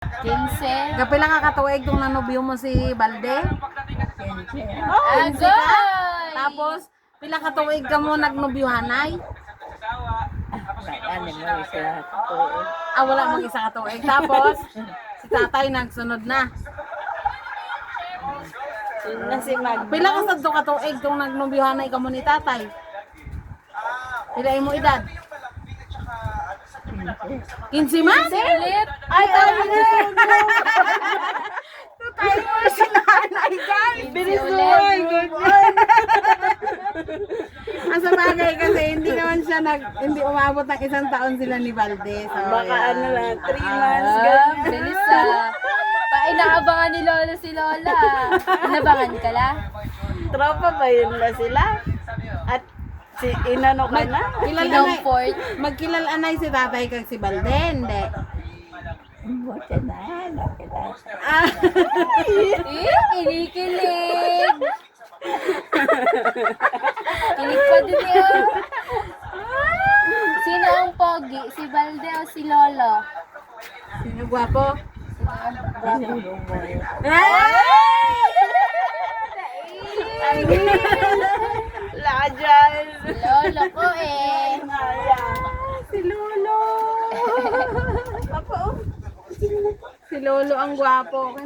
15. Kapila ka katuig kung nanubyo mo si Balde? Agoy! Tapos, pila katuig ka mo nagnubyohanay? Ano mo isa ko. Wala mang isa katuig. Tapos, si tatay nagsunod na. Na si Mag. Pila ka sa do katuig kung nagnubyohanay ka mo ni tatay? Pila mo edad? 15 man? Ulit. Ay, tayo na! Tayo mo si nanay, guys! Bilis ulit. Ang sa bagay kasi hindi naman siya hindi umabot ng isang taon sila ni Balde. So, Baka ayan. ano lang, 3 months ganyan. Bilis inaabangan ni Lola si Lola. Inabangan ka la? Tropa ba yun ba sila? At si inano ka na? Comfort. Magkilalanay si tatay kag si Balde, hindi. Buti na, nakita. Kinikilig. Kilig pa din yun. Sino ang pogi? Si Balde o si Lolo? Sino gwapo? Lajan! Lolo ko eh. Si Lolo. Si Lolo ang gwapo.